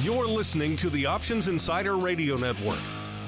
You're listening to the Options Insider Radio Network.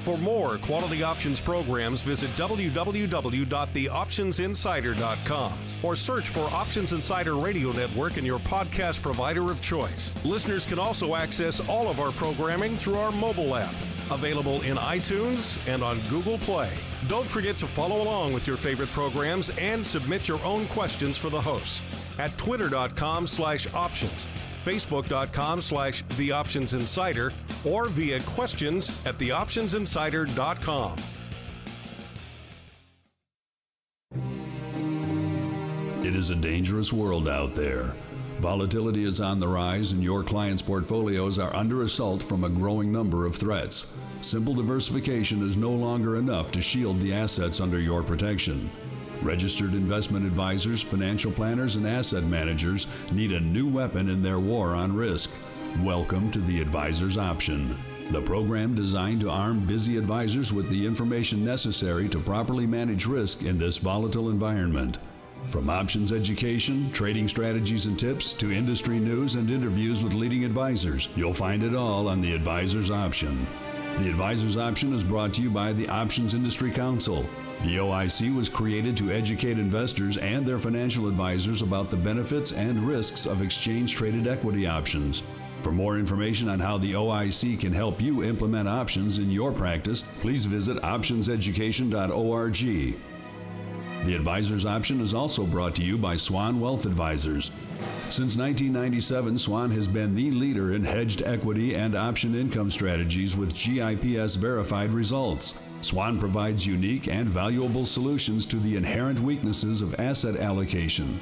For more quality options programs, visit www.theoptionsinsider.com or search for Options Insider Radio Network in your podcast provider of choice. Listeners can also access all of our programming through our mobile app, available in iTunes and on Google Play. Don't forget to follow along with your favorite programs and submit your own questions for the hosts at twitter.com/options, facebook.com/theoptionsinsider, or via questions at theoptionsinsider.com. It is a dangerous world out there. Volatility is on the rise and your clients' portfolios are under assault from a growing number of threats. Simple diversification is no longer enough to shield the assets under your protection. Registered investment advisors, financial planners, and asset managers need a new weapon in their war on risk. Welcome to the Advisor's Option, the program designed to arm busy advisors with the information necessary to properly manage risk in this volatile environment. From options education, trading strategies and tips, to industry news and interviews with leading advisors, you'll find it all on the Advisor's Option. The Advisor's Option is brought to you by the Options Industry Council. The OIC was created to educate investors and their financial advisors about the benefits and risks of exchange-traded equity options. For more information on how the OIC can help you implement options in your practice, please visit optionseducation.org. The Advisor's Option is also brought to you by Swan Wealth Advisors. Since 1997, Swan has been the leader in hedged equity and option income strategies with GIPS verified results. Swan provides unique and valuable solutions to the inherent weaknesses of asset allocation,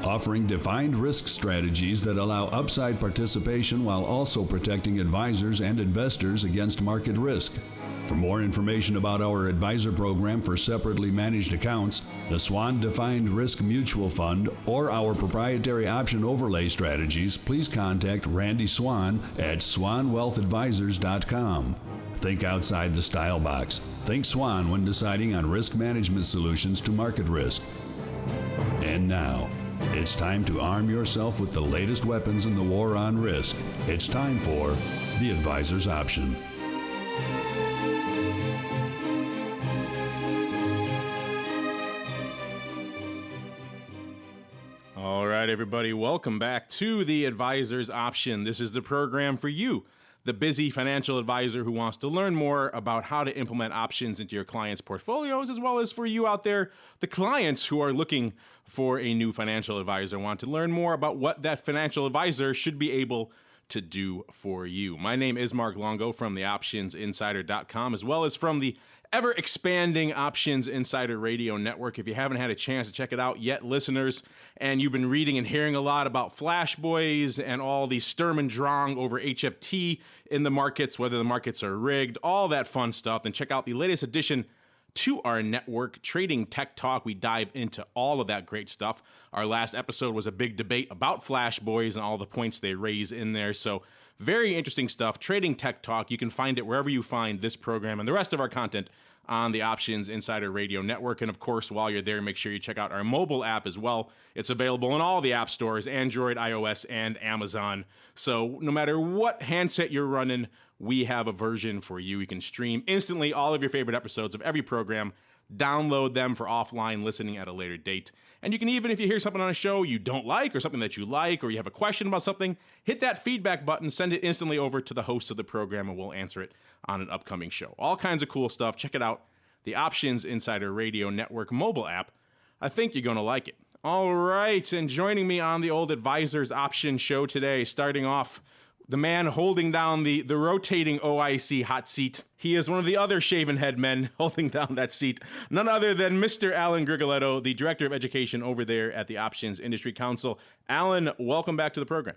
offering defined risk strategies that allow upside participation while also protecting advisors and investors against market risk. For more information about our advisor program for separately managed accounts, the Swan Defined Risk Mutual Fund, or our proprietary option overlay strategies, please contact Randy Swan at swanwealthadvisors.com. Think outside the style box. Think Swan when deciding on risk management solutions to market risk. And now, it's time to arm yourself with the latest weapons in the war on risk. It's time for the Advisor's Option. All right, everybody, welcome back to the Advisor's Option. This is the program for you, the busy financial advisor who wants to learn more about how to implement options into your clients' portfolios, as well as for you out there, the clients who are looking for a new financial advisor, want to learn more about what that financial advisor should be able to do for you. My name is Mark Longo from the optionsinsider.com, as well as from the ever-expanding Options Insider Radio Network. If you haven't had a chance to check it out yet, listeners, and you've been reading and hearing a lot about Flash Boys and all the Sturm und Drang over HFT in the markets, whether the markets are rigged, all that fun stuff, then check out the latest edition to our network, Trading Tech Talk. We dive into all of that great stuff. Our last episode was a big debate about Flash Boys and all the points they raise in there. So very interesting stuff. Trading Tech Talk. You can find it wherever you find this program and the rest of our content on the Options Insider Radio Network. And of course, while you're there, make sure you check out our mobile app as well. It's available in all the app stores, Android, iOS, and Amazon. So no matter what handset you're running, we have a version for you. You can stream instantly all of your favorite episodes of every program, download them for offline listening at a later date. And you can even, if you hear something on a show you don't like, or something that you like, or you have a question about something, hit that feedback button, send it instantly over to the host of the program, and we'll answer it on an upcoming show. All kinds of cool stuff. Check it out. The Options Insider Radio Network mobile app. I think you're going to like it. All right, and joining me on the old Advisor's Option show today, starting off, the man holding down the rotating OIC hot seat. He is one of the other shaven head men holding down that seat. None other than Mr. Alan Grigoletto, the Director of Education over there at the Options Industry Council. Alan, welcome back to the program.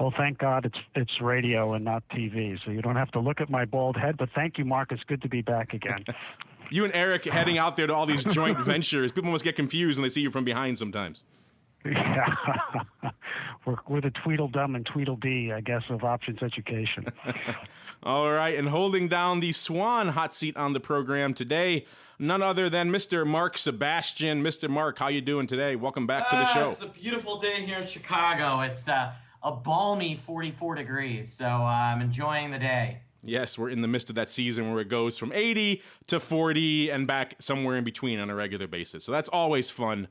Well, thank God it's radio and not TV, so you don't have to look at my bald head. But thank you, Mark. It's good to be back again. You and Eric heading out there to all these joint ventures. People must get confused when they see you from behind sometimes. Yeah. We're the Tweedledum and Tweedledee, I guess, of options education. All right, and holding down the Swan hot seat on the program today, none other than Mr. Mark Sebastian. Mr. Mark, how you doing today? Welcome back to the show. It's a beautiful day here in Chicago. It's a balmy 44 degrees. So I'm enjoying the day. Yes, we're in the midst of that season where it goes from 80 to 40 and back somewhere in between on a regular basis. So that's always fun.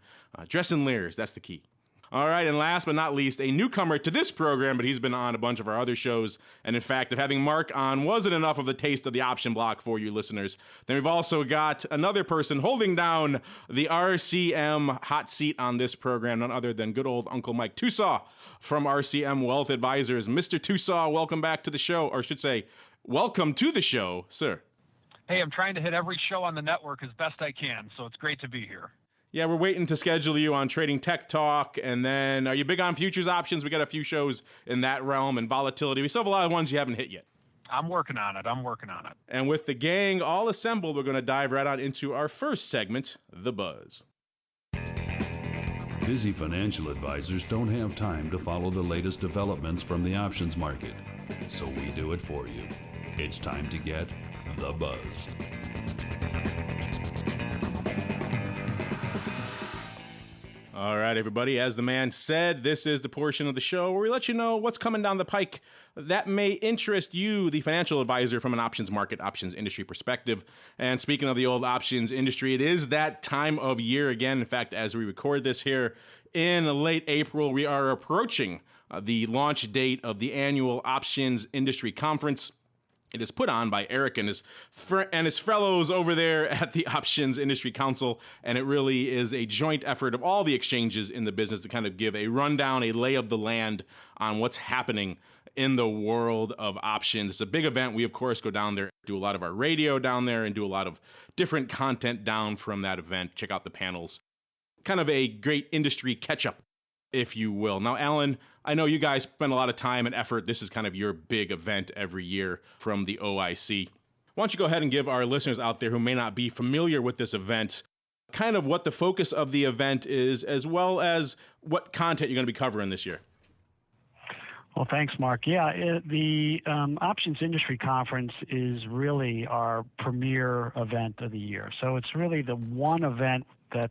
Dress in layers, that's the key. All right, and last but not least, a newcomer to this program, but he's been on a bunch of our other shows. And in fact, if having Mark on wasn't enough of the taste of the option block for you listeners, then we've also got another person holding down the RCM hot seat on this program, none other than good old Uncle Mike Tusaw from RCM Wealth Advisors. Mr. Tusaw, welcome back to the show, or I should say, welcome to the show, sir. Hey, I'm trying to hit every show on the network as best I can, so it's great to be here. Yeah, we're waiting to schedule you on Trading Tech Talk, and then are you big on futures options? We got a few shows in that realm, and volatility. We still have a lot of ones you haven't hit yet. I'm working on it. And with the gang all assembled, we're going to dive right on into our first segment, The Buzz. Busy financial advisors don't have time to follow the latest developments from the options market, so we do it for you. It's time to get The Buzz. All right, everybody. As the man said, this is the portion of the show where we let you know what's coming down the pike that may interest you, the financial advisor, from an options market, options industry perspective. And speaking of the old options industry, it is that time of year again. In fact, as we record this here in late April, we are approaching the launch date of the annual Options Industry Conference. It is put on by Eric and his fellows over there at the Options Industry Council, and it really is a joint effort of all the exchanges in the business to kind of give a rundown, a lay of the land on what's happening in the world of options. It's a big event. We, of course, go down there, do a lot of our radio down there, and do a lot of different content down from that event. Check out the panels. Kind of a great industry catch-up, if you will. Now, Alan, I know you guys spend a lot of time and effort. This is kind of your big event every year from the OIC. Why don't you go ahead and give our listeners out there who may not be familiar with this event kind of what the focus of the event is, as well as what content you're going to be covering this year. Well, thanks, Mark. Yeah, the Options Industry Conference is really our premier event of the year. So it's really the one event that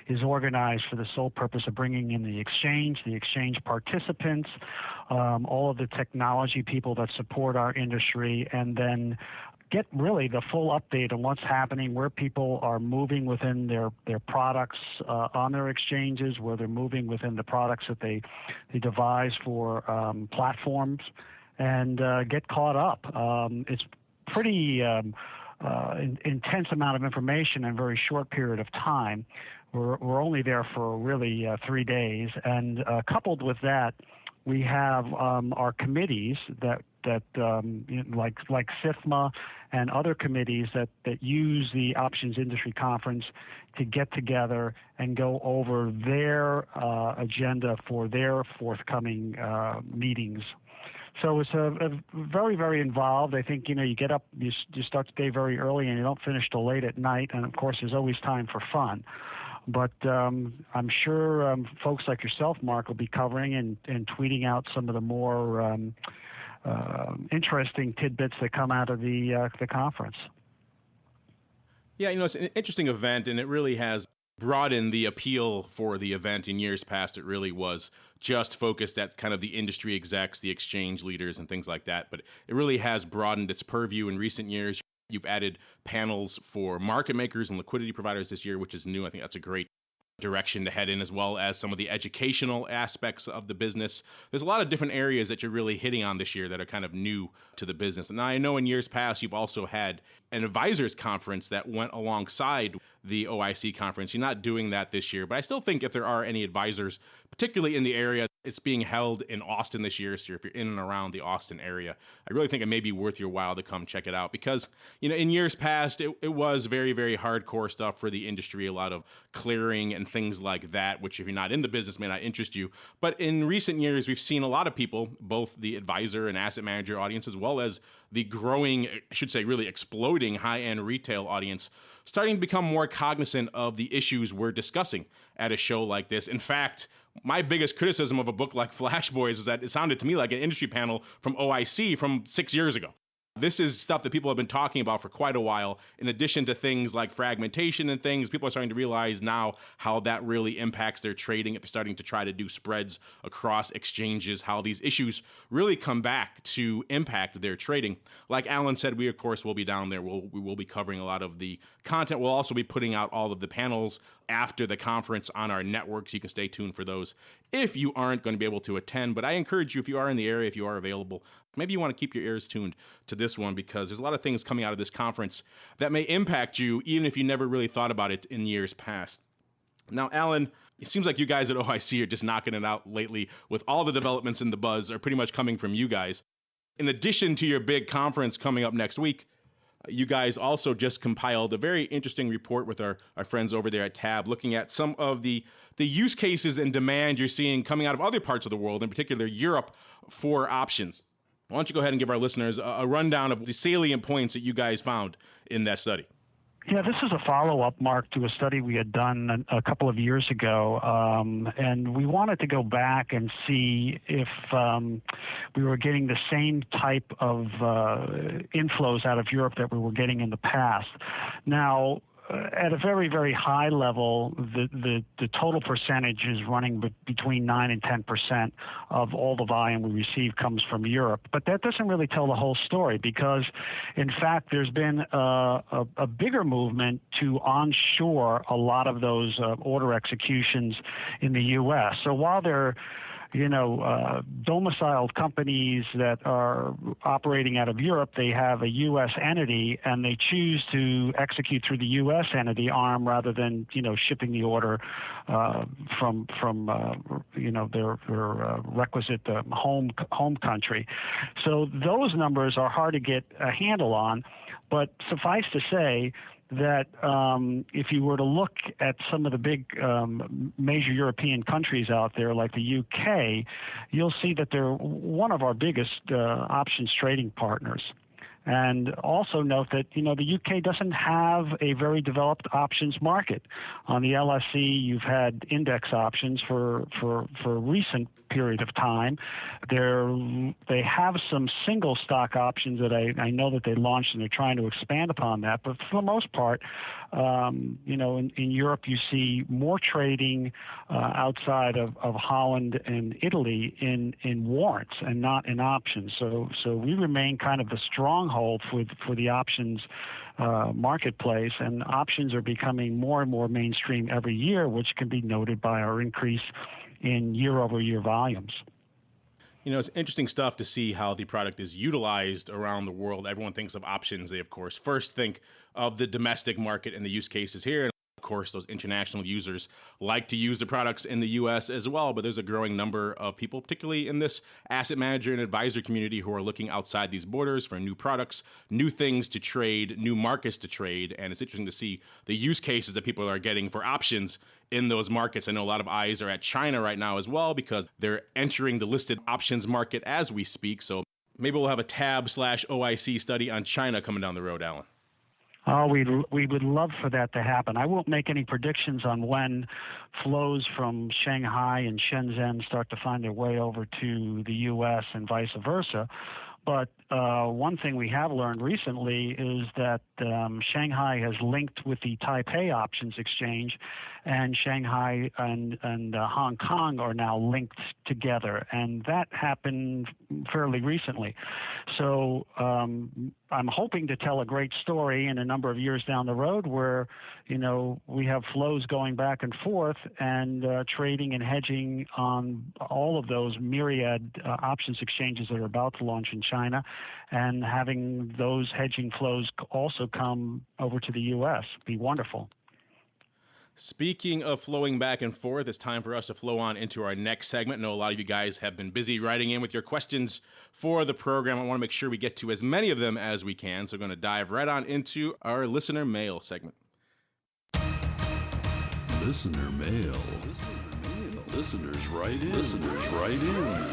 is organized for the sole purpose of bringing in the exchange participants, all of the technology people that support our industry, and then get really the full update on what's happening, where people are moving within their products on their exchanges, where they're moving within the products that they devise for platforms, and get caught up. It's pretty intense amount of information in a very short period of time. We're only there for really 3 days, and coupled with that, we have our committees that like SIFMA and other committees that use the Options Industry Conference to get together and go over their agenda for their forthcoming meetings. So it's a very, very involved. I think, you get up, you start the day very early and you don't finish till late at night. And, of course, there's always time for fun. But I'm sure folks like yourself, Mark, will be covering and tweeting out some of the more interesting tidbits that come out of the conference. Yeah, it's an interesting event, and it really has broadened the appeal for the event. In years past, it really was just focused at kind of the industry execs, the exchange leaders, and things like that. But it really has broadened its purview in recent years. You've added panels for market makers and liquidity providers this year, which is new. I think that's a great direction to head in, as well as some of the educational aspects of the business. There's a lot of different areas that you're really hitting on this year that are kind of new to the business. And I know in years past, you've also had an advisors conference that went alongside the OIC conference. You're not doing that this year, but I still think if there are any advisors, particularly in the area, it's being held in Austin this year. So if you're in and around the Austin area, I really think it may be worth your while to come check it out, because, in years past, it was very, very hardcore stuff for the industry, a lot of clearing and things like that, which if you're not in the business may not interest you. But in recent years, we've seen a lot of people, both the advisor and asset manager audience, as well as the growing, I should say really exploding high-end retail audience, starting to become more cognizant of the issues we're discussing at a show like this. In fact, my biggest criticism of a book like Flash Boys was that it sounded to me like an industry panel from OIC from 6 years ago. This is stuff that people have been talking about for quite a while. In addition to things like fragmentation and things, people are starting to realize now how that really impacts their trading. If they're starting to try to do spreads across exchanges, how these issues really come back to impact their trading. Like Alan said, we of course will be down there. We will be covering a lot of the content. We'll also be putting out all of the panels after the conference on our networks. You can stay tuned for those if you aren't going to be able to attend. But I encourage you, if you are in the area, if you are available, maybe you want to keep your ears tuned to this one, because there's a lot of things coming out of this conference that may impact you, even if you never really thought about it in years past. Now, Alan, it seems like you guys at OIC are just knocking it out lately with all the developments in the buzz are pretty much coming from you guys. In addition to your big conference coming up next week, you guys also just compiled a very interesting report with our friends over there at TAB, looking at some of the use cases and demand you're seeing coming out of other parts of the world, in particular Europe, for options. Why don't you go ahead and give our listeners a rundown of the salient points that you guys found in that study? Yeah, this is a follow-up, Mark, to a study we had done a couple of years ago, and we wanted to go back and see if we were getting the same type of inflows out of Europe that we were getting in the past. Now, at a very, very high level, the total percentage is running between 9 and 10% of all the volume we receive comes from Europe. But that doesn't really tell the whole story, because, in fact, there's been a bigger movement to onshore a lot of those order executions in the U.S. So while they're domiciled companies that are operating out of Europe, they have a U.S. entity, and they choose to execute through the U.S. entity arm rather than, shipping the order from their requisite home country. So those numbers are hard to get a handle on, but suffice to say that if you were to look at some of the big major European countries out there, like the UK, you'll see that they're one of our biggest options trading partners. And also note that, the UK doesn't have a very developed options market. On the LSE, you've had index options for a recent period of time. They have some single stock options that I know that they launched, and they're trying to expand upon that. But for the most part, in Europe, you see more trading outside of Holland and Italy in warrants and not in options. So we remain kind of the stronghold for the options marketplace, and options are becoming more and more mainstream every year, which can be noted by our increase in year-over-year volumes. It's interesting stuff to see how the product is utilized around the world. Everyone thinks of options. They, of course, first think of the domestic market and the use cases here. Of course, those international users like to use the products in the U.S. as well, but there's a growing number of people, particularly in this asset manager and advisor community, who are looking outside these borders for new products, new things to trade, new markets to trade. And it's interesting to see the use cases that people are getting for options in those markets. I know a lot of eyes are at China right now as well, because they're entering the listed options market as we speak. So maybe we'll have a TAB/OIC study on China coming down the road, Alan. Oh, we would love for that to happen. I won't make any predictions on when flows from Shanghai and Shenzhen start to find their way over to the U.S. and vice versa. But one thing we have learned recently is that Shanghai has linked with the Taipei Options Exchange, and Shanghai and Hong Kong are now linked together, and that happened fairly recently. So I'm hoping to tell a great story in a number of years down the road where, we have flows going back and forth and trading and hedging on all of those myriad options exchanges that are about to launch in China, and having those hedging flows also come over to the U.S. Be wonderful. Speaking of flowing back and forth, it's time for us to flow on into our next segment. I know a lot of you guys have been busy writing in with your questions for the program. I want to make sure we get to as many of them as we can. So we're going to dive right on into our listener mail segment. Listener mail. Listeners write in. Listeners write in.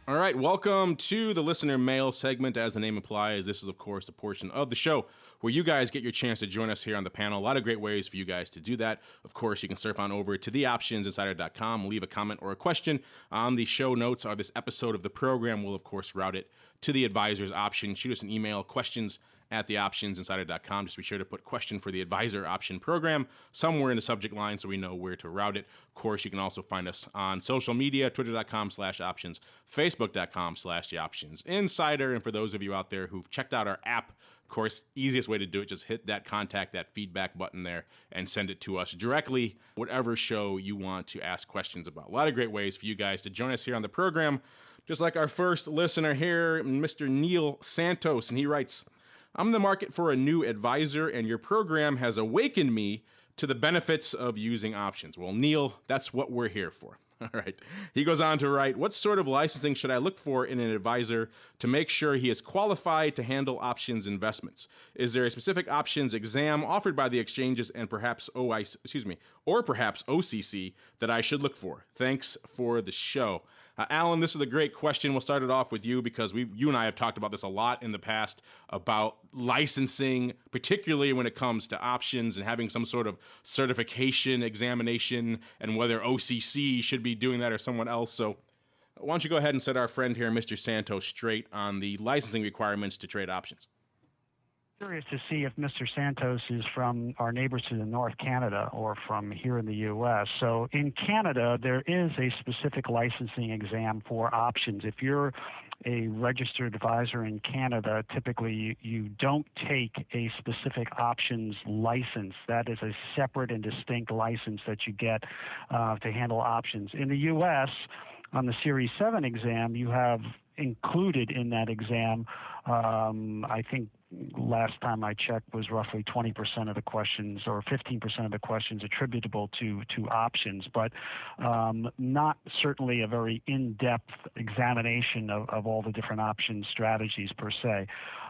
All All right, welcome to the listener mail segment. As the name implies, this is, of course, a portion of the show where you guys get your chance to join us here on the panel. A lot of great ways for you guys to do that. Of course, you can surf on over to theoptionsinsider.com, leave a comment or a question on the show notes or this episode of the program. We'll, of course, route it to the advisor's option. Shoot us an email, questions@theoptionsinsider.com. Just be sure to put question for the advisor option program somewhere in the subject line so we know where to route it. Of course, you can also find us on social media, twitter.com/options, facebook.com/theoptionsinsider. And for those of you out there who've checked out our app, of course, easiest way to do it, just hit that contact, that feedback button there and send it to us directly, whatever show you want to ask questions about. A lot of great ways for you guys to join us here on the program. Just like our first listener here, Mr. Neal Santos, and he writes, I'm in the market for a new advisor, and your program has awakened me to the benefits of using options. Well, Neal, that's what we're here for. All right. He goes on to write, what sort of licensing should I look for in an advisor to make sure he is qualified to handle options investments? Is there a specific options exam offered by the exchanges and perhaps OCC that I should look for? Thanks for the show. Alan, this is a great question. We'll start it off with you because you and I have talked about this a lot in the past about licensing, particularly when it comes to options and having some sort of certification examination and whether OCC should be doing that or someone else. So why don't you go ahead and set our friend here, Mr. Santos, straight on the licensing requirements to trade options? Curious to see if Mr. Santos is from our neighbors to the north, Canada, or from here in the U.S. So in Canada, there is a specific licensing exam for options. If you're a registered advisor in Canada, typically you don't take a specific options license. That is a separate and distinct license that you get to handle options. In the U.S., on the Series 7 exam, you have included in that exam, I think last time I checked was roughly 20% of the questions or 15% of the questions attributable to options, but not certainly a very in-depth examination of all the different option strategies per se.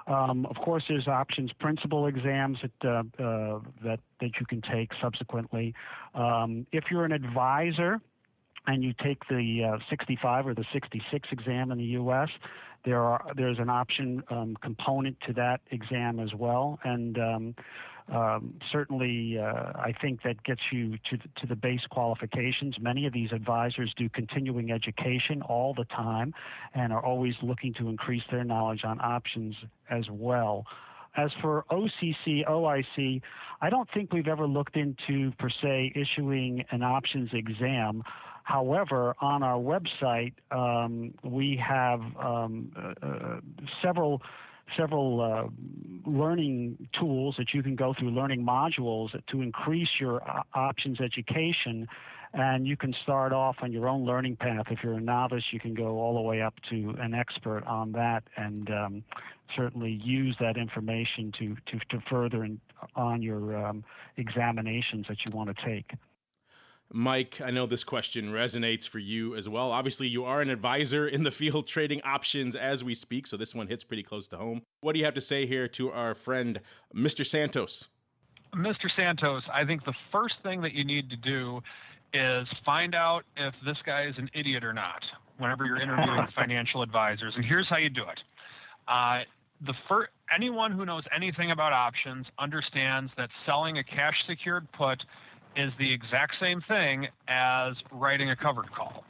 Of course, there's options principal exams that you can take subsequently. If you're an advisor and you take the 65 or the 66 exam in the U.S., there's an option component to that exam as well, and certainly I think that gets you to the base qualifications. Many of these advisors do continuing education all the time and are always looking to increase their knowledge on options as well. As for OCC, OIC, I don't think we've ever looked into, per se, issuing an options exam. However, on our website, we have several learning tools that you can go through, learning modules to increase your options education. And you can start off on your own learning path. If you're a novice, you can go all the way up to an expert on that, and certainly use that information to further on your examinations that you want to take. Mike, I know this question resonates for you as well. Obviously, you are an advisor in the field trading options as we speak, so this one hits pretty close to home. What do you have to say here to our friend, Mr. Santos? Mr. Santos, I think the first thing that you need to do is find out if this guy is an idiot or not whenever you're interviewing financial advisors. And here's how you do it. Anyone who knows anything about options understands that selling a cash-secured put is the exact same thing as writing a covered call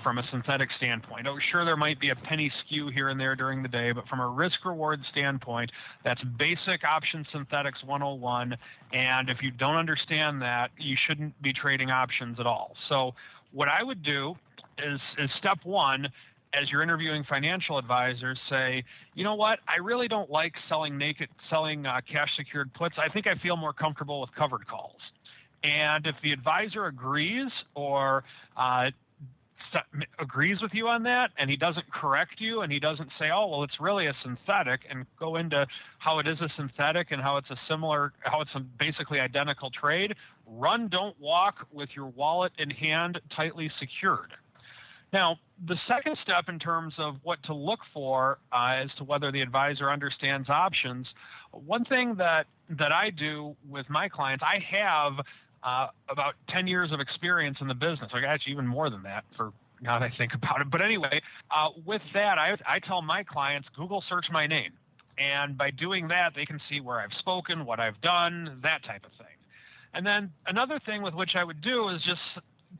from a synthetic standpoint. Oh, sure, there might be a penny skew here and there during the day, but from a risk-reward standpoint, that's basic option synthetics 101, and if you don't understand that, you shouldn't be trading options at all. So what I would do is step one, as you're interviewing financial advisors, say, you know what, I really don't like selling cash-secured puts. I think I feel more comfortable with covered calls. And if the advisor agrees or agrees with you on that, and he doesn't correct you, and he doesn't say, oh, well, it's really a synthetic, and go into how it is a synthetic and how it's a basically identical trade, run, don't walk with your wallet in hand tightly secured. Now, the second step in terms of what to look for as to whether the advisor understands options, one thing that I do with my clients, I have about 10 years of experience in the business, or actually even more than that for now that I think about it. But anyway, with that, I tell my clients, Google search my name. And by doing that, they can see where I've spoken, what I've done, that type of thing. And then another thing with which I would do is just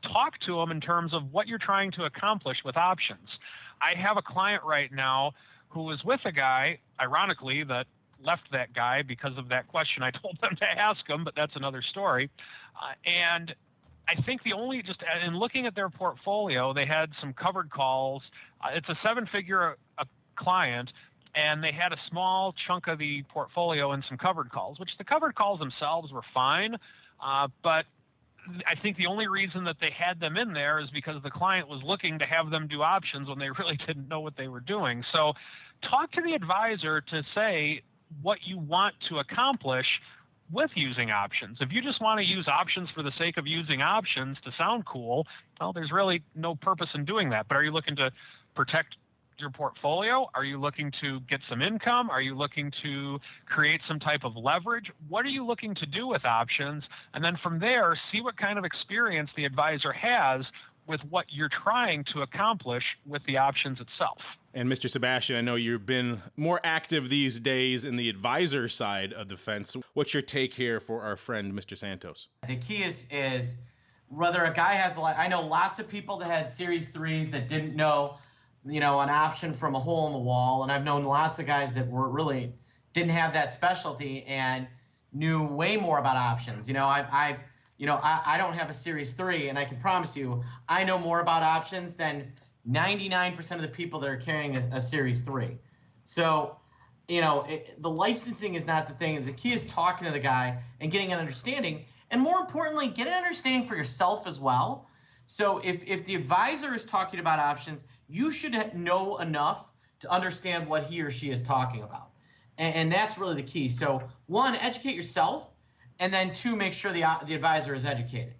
talk to them in terms of what you're trying to accomplish with options. I have a client right now who was with a guy, ironically, that left that guy because of that question I told them to ask him, but that's another story. And I think just in looking at their portfolio, they had some covered calls. It's a 7-figure client, and they had a small chunk of the portfolio in some covered calls, which the covered calls themselves were fine. But I think the only reason that they had them in there is because the client was looking to have them do options when they really didn't know what they were doing. So talk to the advisor to say what you want to accomplish with using options. If you just want to use options for the sake of using options to sound cool, well, there's really no purpose in doing that. But are you looking to protect your portfolio? Are you looking to get some income? Are you looking to create some type of leverage? What are you looking to do with options? And then from there, see what kind of experience the advisor has with what you're trying to accomplish with the options itself. And Mr. Sebastian, I know you've been more active these days in the advisor side of the fence. What's your take here for our friend, Mr. Santos? The key is whether a guy has I know lots of people that had Series 3s that didn't know, an option from a hole in the wall. And I've known lots of guys that really didn't have that specialty and knew way more about options. I don't have a Series 3, and I can promise you, I know more about options than 99% of the people that are carrying a Series 3. So, the licensing is not the thing. The key is talking to the guy and getting an understanding, and more importantly, get an understanding for yourself as well. So if the advisor is talking about options, you should know enough to understand what he or she is talking about. And that's really the key. So 1, educate yourself, and then 2, make sure the advisor is educated.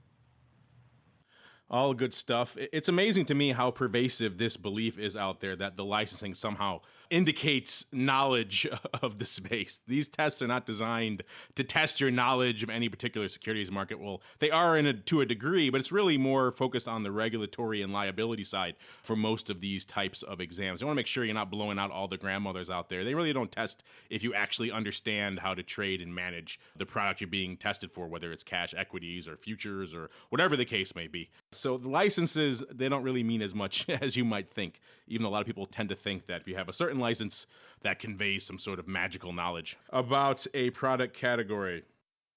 All good stuff. It's amazing to me how pervasive this belief is out there that the licensing somehow indicates knowledge of the space. These tests are not designed to test your knowledge of any particular securities market. Well, they are to a degree, but it's really more focused on the regulatory and liability side for most of these types of exams. You want to make sure you're not blowing out all the grandmothers out there. They really don't test if you actually understand how to trade and manage the product you're being tested for, whether it's cash equities or futures or whatever the case may be. So the licenses, they don't really mean as much as you might think, even though a lot of people tend to think that if you have a certain license, that conveys some sort of magical knowledge about a product category.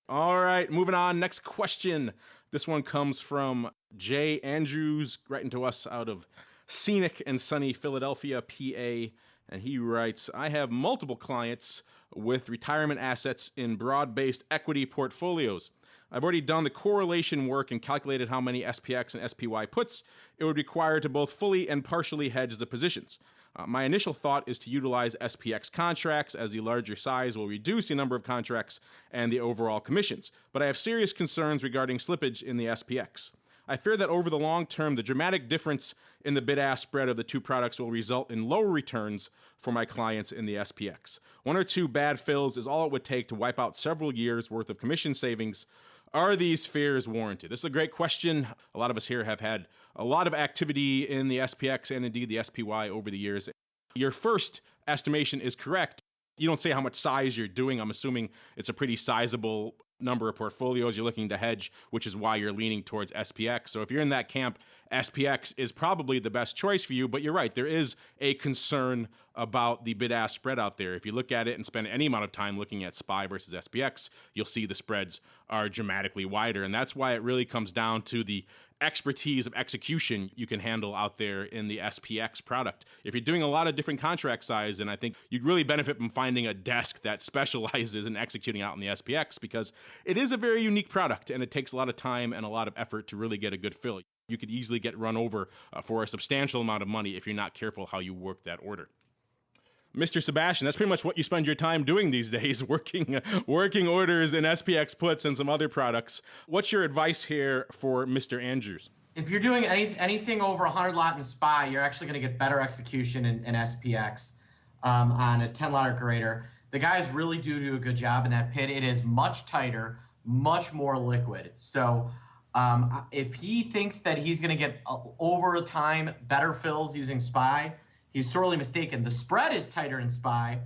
All right, moving on. Next question. This one comes from Jay Andrews, writing to us out of scenic and sunny Philadelphia, PA. And he writes, I have multiple clients with retirement assets in broad-based equity portfolios. I've already done the correlation work and calculated how many SPX and SPY puts it would require to both fully and partially hedge the positions. My initial thought is to utilize SPX contracts, as the larger size will reduce the number of contracts and the overall commissions, but I have serious concerns regarding slippage in the SPX. I fear that over the long term, the dramatic difference in the bid-ask spread of the two products will result in lower returns for my clients in the SPX. 1 or 2 bad fills is all it would take to wipe out several years' worth of commission savings. Are these fears warranted? This is a great question. A lot of us here have had a lot of activity in the SPX and indeed the SPY over the years. Your first estimation is correct. You don't say how much size you're doing. I'm assuming it's a pretty sizable number of portfolios you're looking to hedge, which is why you're leaning towards SPX. So if you're in that camp, SPX is probably the best choice for you, but you're right, there is a concern about the bid-ask spread out there. If you look at it and spend any amount of time looking at SPY versus SPX, you'll see the spreads are dramatically wider, and that's why it really comes down to the expertise of execution you can handle out there in the SPX product. If you're doing a lot of different contract size, then I think you'd really benefit from finding a desk that specializes in executing out in the SPX, because it is a very unique product and it takes a lot of time and a lot of effort to really get a good fill. You could easily get run over for a substantial amount of money if you're not careful how you work that order. Mr. Sebastian, that's pretty much what you spend your time doing these days, working orders in SPX puts and some other products. What's your advice here for Mr. Andrews? If you're doing anything over 100 lot in SPY, you're actually going to get better execution in SPX on a 10 lot or greater. The guys really do a good job in that pit. It is much tighter, much more liquid. So If he thinks that he's going to get over time better fills using SPY, he's sorely mistaken. The spread is tighter in SPY,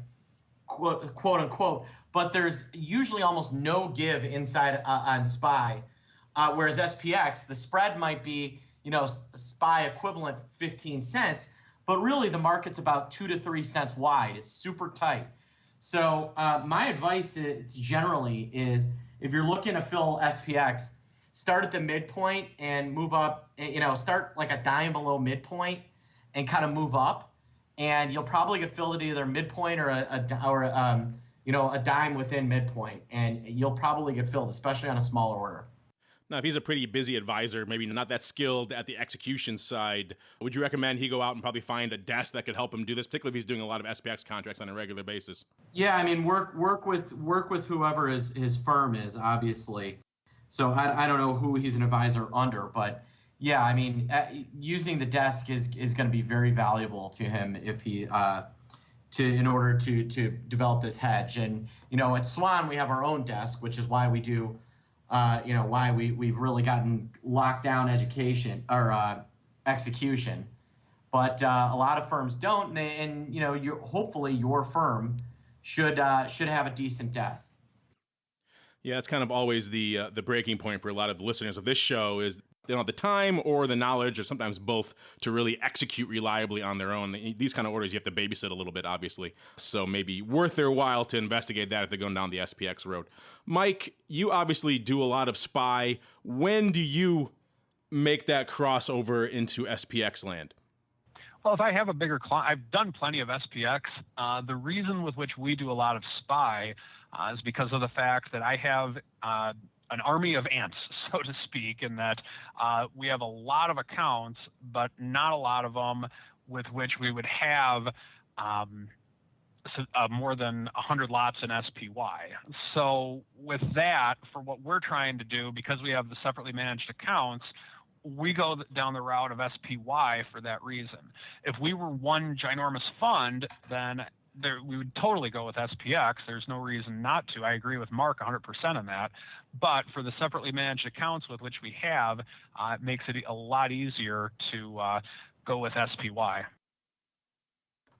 quote unquote, but there's usually almost no give inside on SPY. Whereas SPX, the spread might be, SPY equivalent 15 cents, but really the market's about 2 to 3 cents wide. It's super tight. So my advice generally is, if you're looking to fill SPX, start at the midpoint and move up, start like a dime below midpoint and kind of move up. And you'll probably get filled at either midpoint or a dime within midpoint. And you'll probably get filled, especially on a smaller order. Now, if he's a pretty busy advisor, maybe not that skilled at the execution side, would you recommend he go out and probably find a desk that could help him do this, particularly if he's doing a lot of SPX contracts on a regular basis? Yeah, I mean, work with whoever his firm is, obviously. So I don't know who he's an advisor under, but yeah, I mean, using the desk is going to be very valuable to him if he in order to develop this hedge. And at Swan we have our own desk, which is why we do. Why we've really gotten locked down education or execution, but a lot of firms don't, and hopefully your firm should have a decent desk. Yeah, it's kind of always the breaking point for a lot of the listeners of this show is they don't have the time or the knowledge, or sometimes both, to really execute reliably on their own. These kind of orders you have to babysit a little bit, obviously. So maybe worth their while to investigate that if they're going down the SPX road. Mike, you obviously do a lot of SPY. When do you make that crossover into SPX land? Well, if I have a bigger client, I've done plenty of SPX. The reason with which we do a lot of SPY is because of the fact that I have an army of ants, so to speak, in that we have a lot of accounts, but not a lot of them with which we would have more than 100 lots in SPY. So with that, for what we're trying to do, because we have the separately managed accounts, we go down the route of SPY for that reason. If we were one ginormous fund, then we would totally go with SPX. There's no reason not to. I agree with Mark 100% on that. But for the separately managed accounts with which we have, it makes it a lot easier to go with SPY.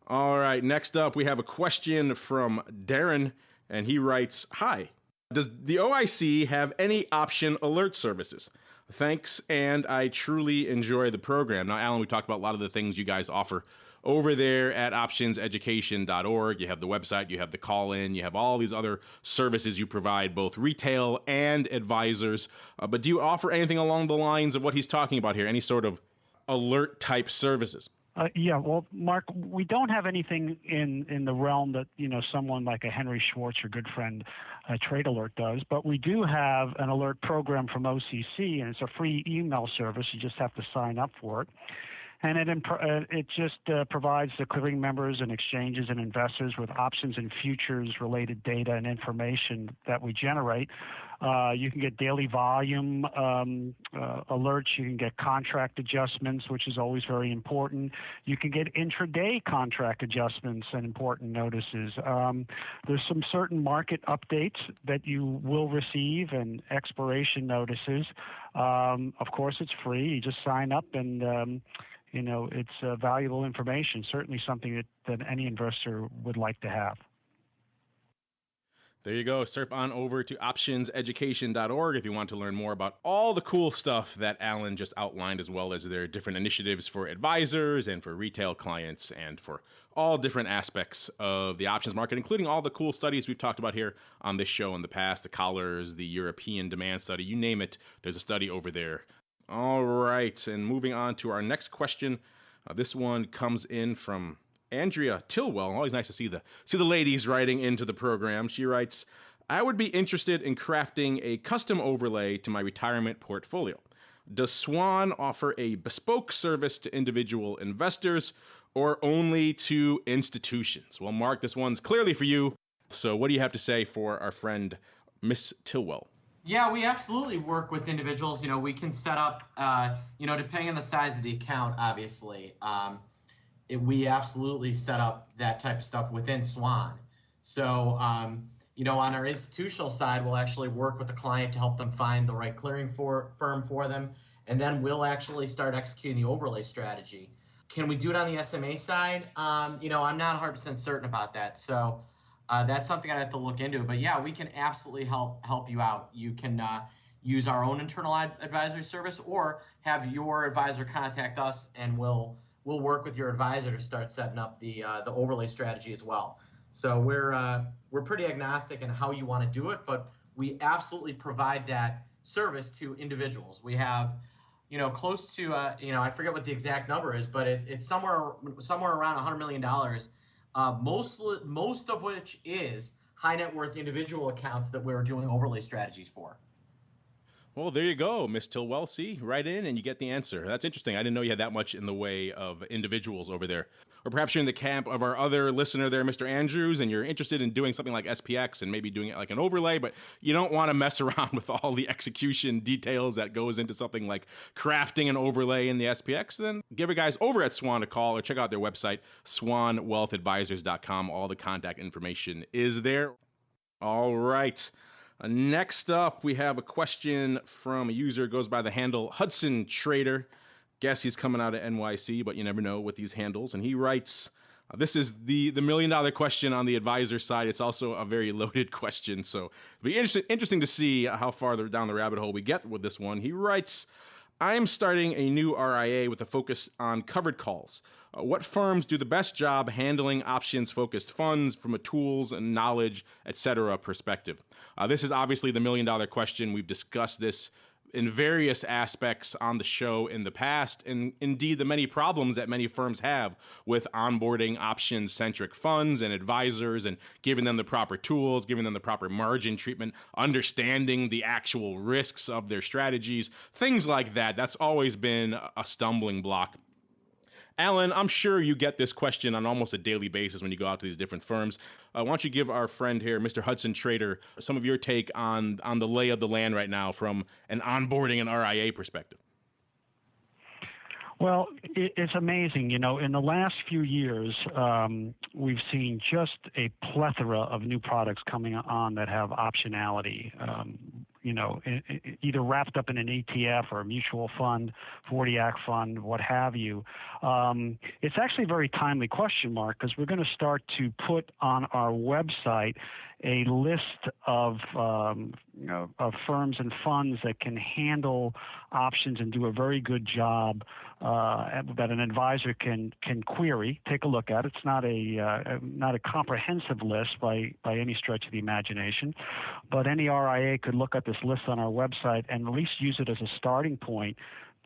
All right, next up, we have a question from Darren, and he writes, "Hi, does the OIC have any option alert services? Thanks, and I truly enjoy the program." Now, Alan, we talked about a lot of the things you guys offer over there at optionseducation.org. You have the website, you have the call-in, you have all these other services you provide, both retail and advisors. But do you offer anything along the lines of what he's talking about here, any sort of alert-type services? Yeah, well, Mark, we don't have anything in the realm that, someone like a Henry Schwartz, your good friend, Trade Alert does, but we do have an alert program from OCC, and it's a free email service. You just have to sign up for it. And it just provides the clearing members and exchanges and investors with options and futures related data and information that we generate. You can get daily volume alerts. You can get contract adjustments, which is always very important. You can get intraday contract adjustments and important notices. There's some certain market updates that you will receive and expiration notices. Of course, it's free. You just sign up and it's valuable information, certainly something that any investor would like to have. There you go. Surf on over to optionseducation.org if you want to learn more about all the cool stuff that Alan just outlined, as well as their different initiatives for advisors and for retail clients and for all different aspects of the options market, including all the cool studies we've talked about here on this show in the past, the collars, the European demand study, you name it, there's a study over there. All right, and moving on to our next question. This one comes in from Andrea Tilwell. Always nice to see the ladies writing into the program. She writes, "I would be interested in crafting a custom overlay to my retirement portfolio. Does Swan offer a bespoke service to individual investors or only to institutions?" Well, Mark, this one's clearly for you. So what do you have to say for our friend, Miss Tilwell? Yeah, we absolutely work with individuals. We can set up, depending on the size of the account, obviously. We absolutely set up that type of stuff within Swan. So, On our institutional side, we'll actually work with the client to help them find the right clearing firm for them, and then we'll actually start executing the overlay strategy. Can we do it on the SMA side? I'm not 100% certain about that, so that's something I'd have to look into. But yeah, we can absolutely help you out. You can use our own internal advisory service, or have your advisor contact us, and we'll work with your advisor to start setting up the overlay strategy as well. So we're pretty agnostic in how you want to do it, but we absolutely provide that service to individuals. We have, close to, I forget what the exact number is, but it's somewhere around $100 million. Most of which is high net worth individual accounts that we're doing overlay strategies for. Well, there you go, Miss Tilwell. See, right in and you get the answer. That's interesting. I didn't know you had that much in the way of individuals over there. Or perhaps you're in the camp of our other listener there, Mr. Andrews, and you're interested in doing something like SPX and maybe doing it like an overlay, but you don't want to mess around with all the execution details that goes into something like crafting an overlay in the SPX. Then give the guys over at Swan a call or check out their website, swanwealthadvisors.com. All the contact information is there. All right. Next up, we have a question from a user who goes by the handle Hudson Trader. Guess he's coming out of NYC, but you never know with these handles. And he writes, this is the $1 million question on the advisor side. It's also a very loaded question, so it'll be interesting to see how far down the rabbit hole we get with this one. He writes, I'm starting a new RIA with a focus on covered calls. What firms do the best job handling options-focused funds from a tools and knowledge, etc. perspective? This is obviously the $1 million question. We've discussed this in various aspects on the show in the past, and indeed the many problems that many firms have with onboarding options-centric funds and advisors and giving them the proper tools, giving them the proper margin treatment, understanding the actual risks of their strategies, things like that. That's always been a stumbling block. Alan, I'm sure you get this question on almost a daily basis when you go out to these different firms. Why don't you give our friend here, Mr. Hudson Trader, some of your take on the lay of the land right now from an onboarding and RIA perspective? Well, it's amazing. In the last few years, we've seen just a plethora of new products coming on that have optionality. Either wrapped up in an ETF or a mutual fund, 40 Act fund, what have you. It's actually a very timely question, Mark, because we're going to start to put on our website a list of firms and funds that can handle options and do a very good job that an advisor can query, take a look at. It's not a comprehensive list by any stretch of the imagination, but any RIA could look at this list on our website and at least use it as a starting point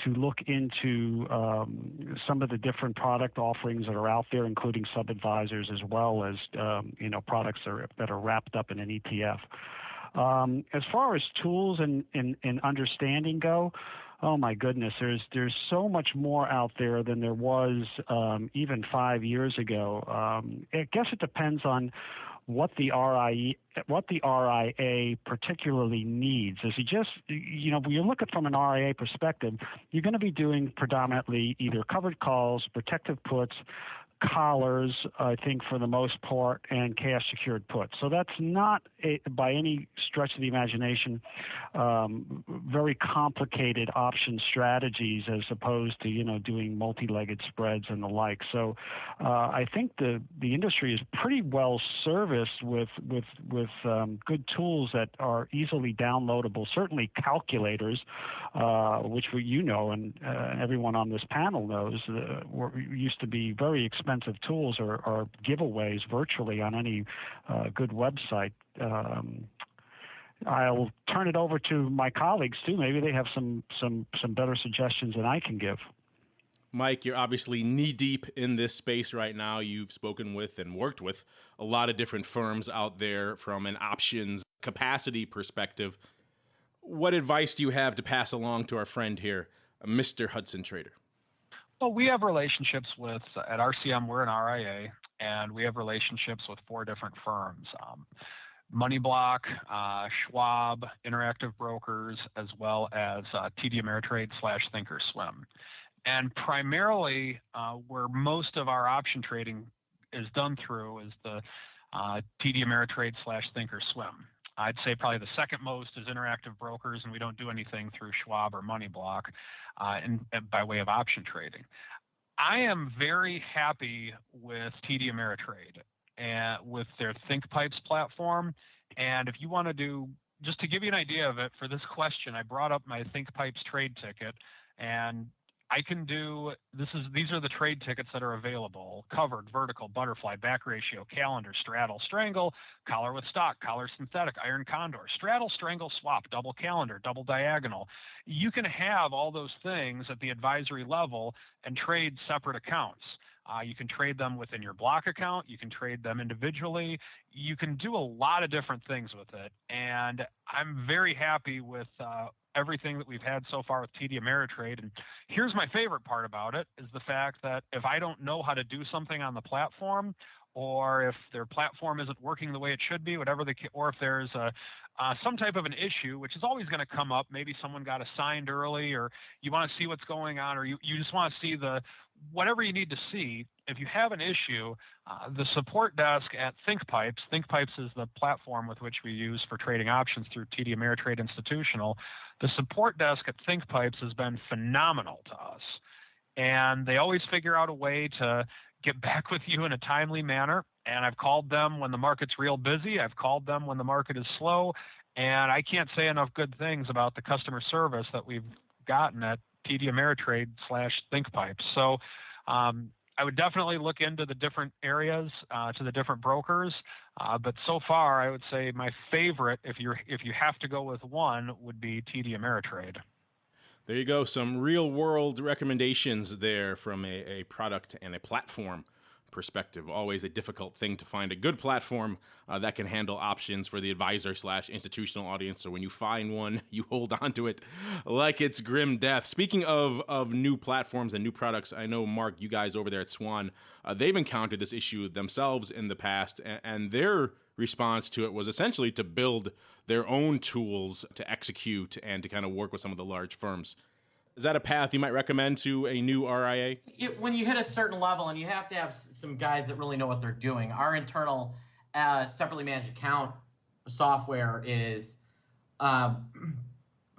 to look into some of the different product offerings that are out there, including sub-advisors as well as products that are wrapped up in an ETF. As far as tools and understanding go, oh my goodness, there's so much more out there than there was even 5 years ago. I guess it depends on what the RIA particularly needs. When you look at it from an RIA perspective, you're going to be doing predominantly either covered calls, protective puts, collars, I think for the most part, and cash secured puts. So that's not by any stretch of the imagination very complicated option strategies as opposed to doing multi-legged spreads and the like. So I think the industry is pretty well serviced with good tools that are easily downloadable. Certainly calculators, which and everyone on this panel knows, used to be very expensive tools or giveaways virtually on any good website. I'll turn it over to my colleagues too. Maybe they have some better suggestions than I can give. Mike, you're obviously knee-deep in this space right now. You've spoken with and worked with a lot of different firms out there from an options capacity perspective. What advice do you have to pass along to our friend here, Mr. Hudson Trader? Well, we have relationships at RCM, we're an RIA, and we have relationships with 4 different firms. MoneyBlock, Schwab, Interactive Brokers, as well as TD Ameritrade / Thinkorswim. And primarily where most of our option trading is done through is the TD Ameritrade / Thinkorswim. I'd say probably the second most is Interactive Brokers, and we don't do anything through Schwab or MoneyBlock and by way of option trading. I am very happy with TD Ameritrade and with their ThinkPipes platform. And if you want to do, just to give you an idea of it, for this question, I brought up my ThinkPipes trade ticket, and I can do, these are the trade tickets that are available: covered, vertical, butterfly, back ratio, calendar, straddle, strangle, collar with stock, collar synthetic, iron condor, straddle, strangle, swap, double calendar, double diagonal. You can have all those things at the advisory level and trade separate accounts. You can trade them within your block account. You can trade them individually. You can do a lot of different things with it. And I'm very happy with everything that we've had so far with TD Ameritrade. And here's my favorite part about it, is the fact that if I don't know how to do something on the platform, or if their platform isn't working the way it should be, whatever or if there's some type of an issue, which is always going to come up, maybe someone got assigned early, or you want to see what's going on, or you just want to see whatever you need to see. If you have an issue, the support desk at ThinkPipes is the platform with which we use for trading options through TD Ameritrade Institutional. The support desk at ThinkPipes has been phenomenal to us. And they always figure out a way to get back with you in a timely manner. And I've called them when the market's real busy. I've called them when the market is slow. And I can't say enough good things about the customer service that we've gotten at TD Ameritrade / ThinkPipes. So I would definitely look into the different areas, to the different brokers. But so far, I would say my favorite, if you have to go with one, would be TD Ameritrade. There you go. Some real world recommendations there from a product and a platform perspective. Always a difficult thing to find a good platform that can handle options for the advisor / institutional audience. So when you find one, you hold on to it like it's grim death. Speaking of new platforms and new products, I know, Mark, you guys over there at Swan, they've encountered this issue themselves in the past, and their response to it was essentially to build their own tools to execute and to kind of work with some of the large firms. Is that a path you might recommend to a new RIA? When you hit a certain level, and you have to have some guys that really know what they're doing. Our internal separately managed account software is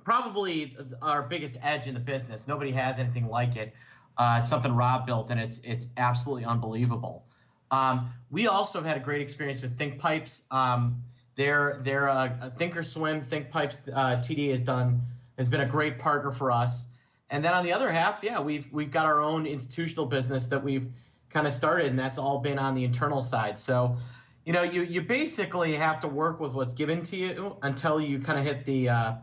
probably our biggest edge in the business. Nobody has anything like it. It's something Rob built, and it's absolutely unbelievable. We also have had a great experience with ThinkPipes. They're a Thinkorswim. ThinkPipes TD has been a great partner for us. And then on the other half, yeah, we've got our own institutional business that we've kind of started, and that's all been on the internal side. So, you basically have to work with what's given to you until you kind of hit the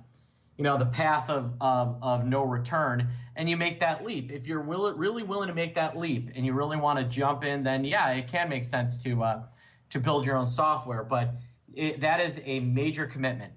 the path of no return, and you make that leap. If you're really willing to make that leap and you really want to jump in, then yeah, it can make sense to build your own software. But that is a major commitment.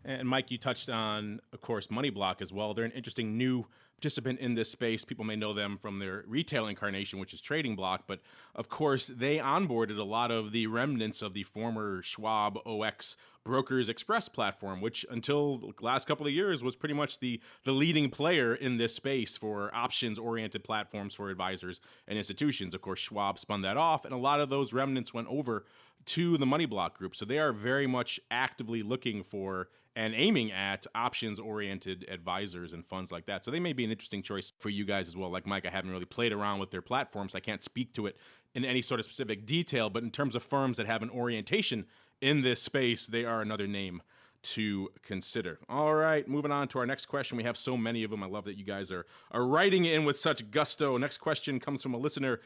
And Mike, you touched on, of course, MoneyBlock as well. They're an interesting new participant in this space. People may know them from their retail incarnation, which is Trading Block. But of course, they onboarded a lot of the remnants of the former Schwab OX Brokers Express platform, which until the last couple of years was pretty much the leading player in this space for options-oriented platforms for advisors and institutions. Of course, Schwab spun that off, and a lot of those remnants went over to the MoneyBlock group. So they are very much actively looking for and aiming at options-oriented advisors and funds like that. So they may be an interesting choice for you guys as well. Like Mike, I haven't really played around with their platforms. I can't speak to it in any sort of specific detail, but in terms of firms that have an orientation in this space, they are another name to consider. All right, moving on to our next question. We have so many of them. I love that you guys are writing in with such gusto. Next question comes from a listener,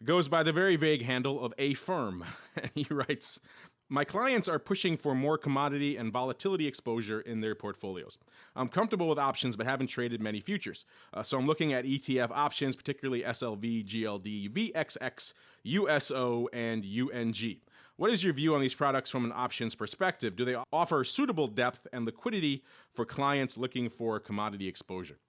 goes by the very vague handle of A Firm. And he writes, my clients are pushing for more commodity and volatility exposure in their portfolios. I'm comfortable with options, but haven't traded many futures. So I'm looking at ETF options, particularly SLV, GLD, VXX, USO, and UNG. What is your view on these products from an options perspective? Do they offer suitable depth and liquidity for clients looking for commodity exposure?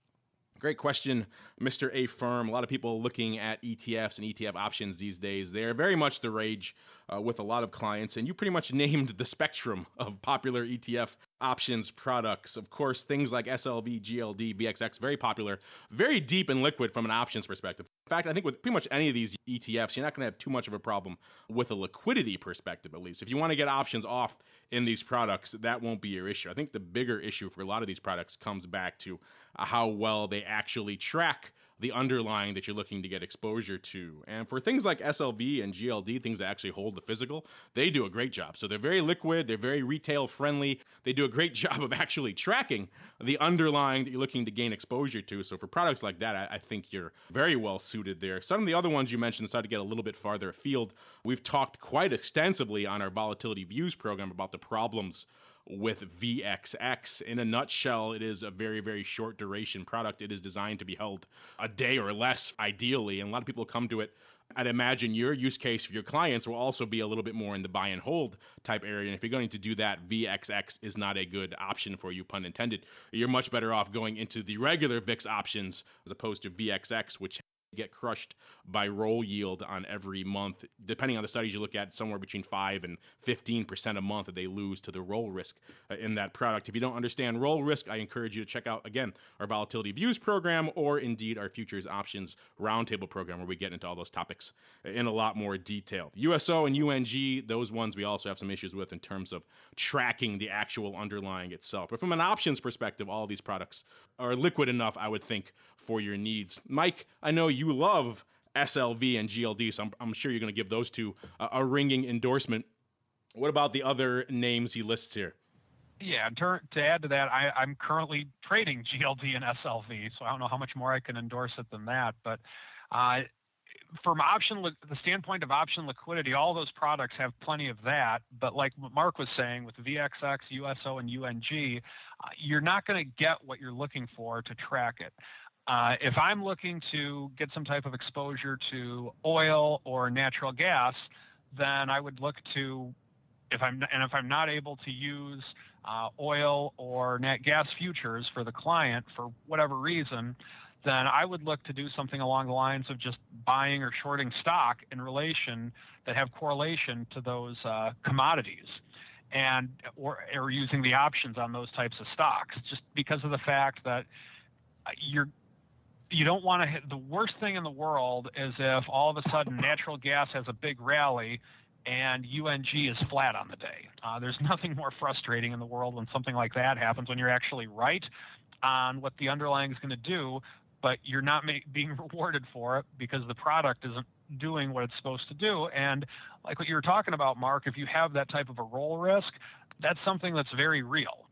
Great question, Mr. A Firm. A lot of people looking at ETFs and ETF options these days. They're very much the rage with a lot of clients, and you pretty much named the spectrum of popular ETF options products. Of course, things like SLV, GLD, VXX, very popular, very deep and liquid from an options perspective. In fact, I think with pretty much any of these ETFs, you're not going to have too much of a problem with a liquidity perspective, at least. If you want to get options off in these products, that won't be your issue. I think the bigger issue for a lot of these products comes back to how well they actually track the underlying that you're looking to get exposure to. And for things like SLV and GLD, things that actually hold the physical, they do a great job. So they're very liquid, they're very retail friendly. They do a great job of actually tracking the underlying that you're looking to gain exposure to. So for products like that, I think you're very well suited there. Some of the other ones you mentioned started to get a little bit farther afield. We've talked quite extensively on our Volatility Views program about the problems with VXX. In a nutshell, it is a very, very short duration product. It is designed to be held a day or less, ideally, and a lot of people come to it. I'd imagine your use case for your clients will also be a little bit more in the buy and hold type area. And if you're going to do that, VXX is not a good option for you, pun intended. You're much better off going into the regular VIX options as opposed to VXX, which get crushed by roll yield on every month. Depending on the studies you look at, somewhere between 5 and 15% a month that they lose to the roll risk in that product. If you don't understand roll risk, I encourage you to check out, again, our Volatility Views program or indeed our Futures Options Roundtable program where we get into all those topics in a lot more detail. USO and UNG, those ones we also have some issues with in terms of tracking the actual underlying itself. But from an options perspective, all of these products are liquid enough, I would think, for your needs. Mike, I know you love SLV and GLD, so I'm sure you're going to give those two a ringing endorsement. What about the other names he lists here? Yeah, to add to that, I'm currently trading GLD and SLV, so I don't know how much more I can endorse it than that. But from the standpoint of option liquidity, all those products have plenty of that. But like Mark was saying, with VXX, USO, and UNG, you're not going to get what you're looking for to track it. If I'm looking to get some type of exposure to oil or natural gas, then I would look to, if I'm not able to use oil or nat gas futures for the client for whatever reason, then I would look to do something along the lines of just buying or shorting stock in relation that have correlation to those commodities, and or using the options on those types of stocks, just because of the fact that you don't want to hit. The worst thing in the world is if all of a sudden natural gas has a big rally and UNG is flat on the day. There's nothing more frustrating in the world when something like that happens, when you're actually right on what the underlying is going to do, but you're not being rewarded for it because the product isn't doing what it's supposed to do. And like what you were talking about, Mark, if you have that type of a roll risk, that's something that's very real.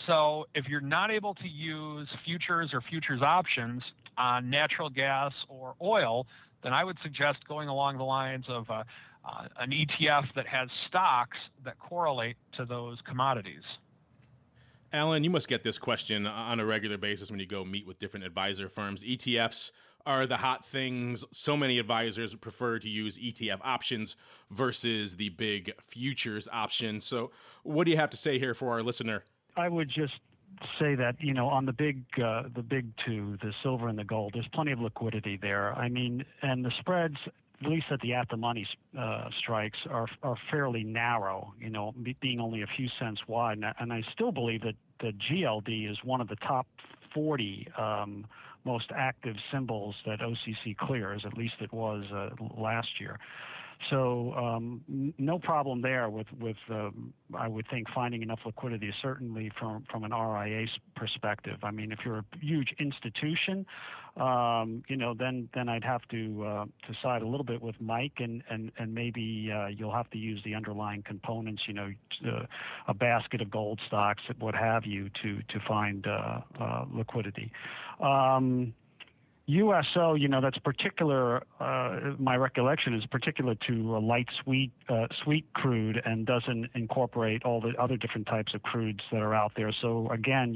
So if you're not able to use futures or futures options on natural gas or oil, then I would suggest going along the lines of an ETF that has stocks that correlate to those commodities. Alan, you must get this question on a regular basis when you go meet with different advisor firms. ETFs are the hot things. So many advisors prefer to use ETF options versus the big futures option. So what do you have to say here for our listener? I would just say that, on the big two, the silver and the gold, there's plenty of liquidity there. I mean, and the spreads, at least at the at-the-money strikes, are fairly narrow, being only a few cents wide. And I still believe that the GLD is one of the top 40 most active symbols that OCC clears. At least it was last year. So no problem there with I would think finding enough liquidity, certainly from an RIA perspective. I mean, if you're a huge institution, then I'd have to side a little bit with Mike, and maybe you'll have to use the underlying components, a basket of gold stocks, what have you, to find liquidity. USO, that's particular. My recollection is particular to a light sweet crude and doesn't incorporate all the other different types of crudes that are out there. So again,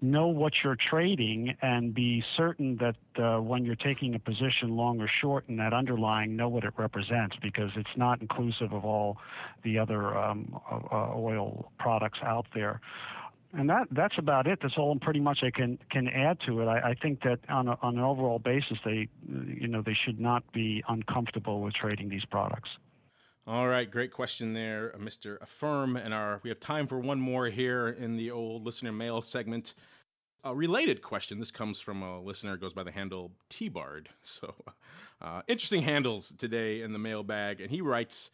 know what you're trading and be certain that when you're taking a position long or short in that underlying, know what it represents, because it's not inclusive of all the other oil products out there. And that's about it. That's all pretty much I can add to it. I think that on an overall basis, they should not be uncomfortable with trading these products. All right, great question there, Mr. Affirm. And we have time for one more here in the old listener mail segment. A related question. This comes from a listener who goes by the handle T-Bard. So interesting handles today in the mailbag. And he writes,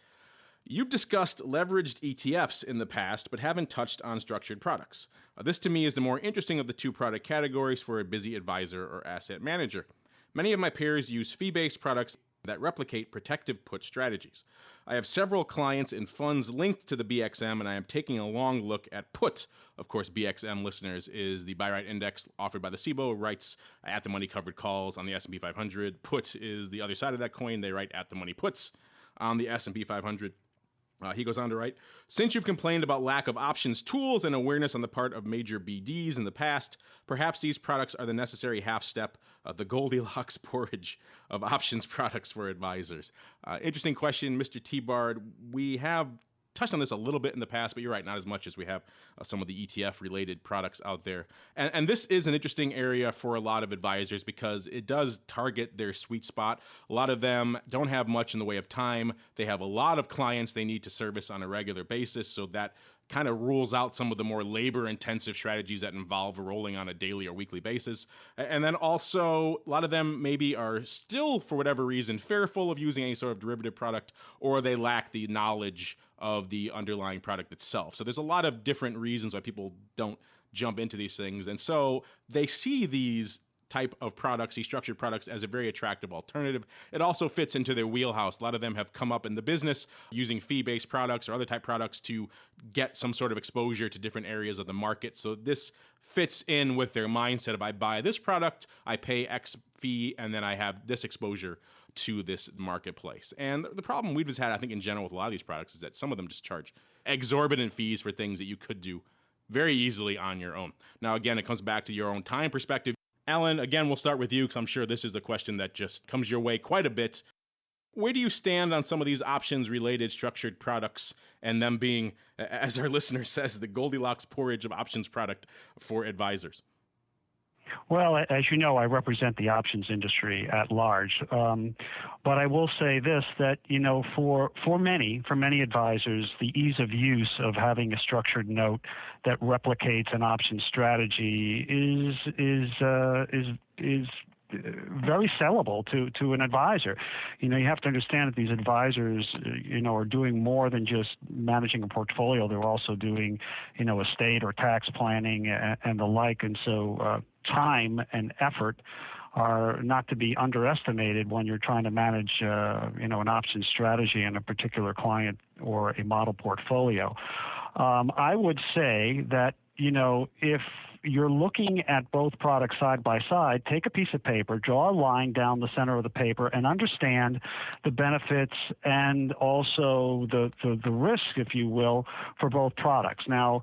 you've discussed leveraged ETFs in the past, but haven't touched on structured products. This to me is the more interesting of the two product categories for a busy advisor or asset manager. Many of my peers use fee-based products that replicate protective put strategies. I have several clients in funds linked to the BXM, and I am taking a long look at put. Of course, BXM, listeners, is the buy right index offered by the SIBO, writes at the money covered calls on the S&P 500. Put is the other side of that coin. They write at the money puts on the S&P 500. He goes on to write, since you've complained about lack of options tools and awareness on the part of major BDs in the past, perhaps these products are the necessary half step, the Goldilocks porridge of options products for advisors. Interesting question, Mr. T-Bard. We have touched on this a little bit in the past, but you're right, not as much as we have some of the ETF-related products out there. And this is an interesting area for a lot of advisors because it does target their sweet spot. A lot of them don't have much in the way of time. They have a lot of clients they need to service on a regular basis, so that kind of rules out some of the more labor-intensive strategies that involve rolling on a daily or weekly basis. And then also, a lot of them maybe are still, for whatever reason, fearful of using any sort of derivative product, or they lack the knowledge of the underlying product itself. So there's a lot of different reasons why people don't jump into these things. And so they see these type of products, these structured products, as a very attractive alternative. It also fits into their wheelhouse. A lot of them have come up in the business using fee-based products or other type products to get some sort of exposure to different areas of the market. So this fits in with their mindset of, I buy this product, I pay X fee, and then I have this exposure to this marketplace. And the problem we've just had, I think, in general with a lot of these products is that some of them just charge exorbitant fees for things that you could do very easily on your own. Now, again, it comes back to your own time perspective. Alan, again, we'll start with you because I'm sure this is the question that just comes your way quite a bit. Where do you stand on some of these options-related structured products and them being, as our listener says, the Goldilocks porridge of options product for advisors? Well, as you know, I represent the options industry at large. But I will say this, that, for many advisors, the ease of use of having a structured note that replicates an option strategy is very sellable to an advisor. You have to understand that these advisors, are doing more than just managing a portfolio. They're also doing, estate or tax planning and the like. And so time and effort are not to be underestimated when you're trying to manage, an option strategy in a particular client or a model portfolio. I would say that, if you're looking at both products side by side, take a piece of paper, draw a line down the center of the paper, and understand the benefits and also the risk, if you will, for both products. Now,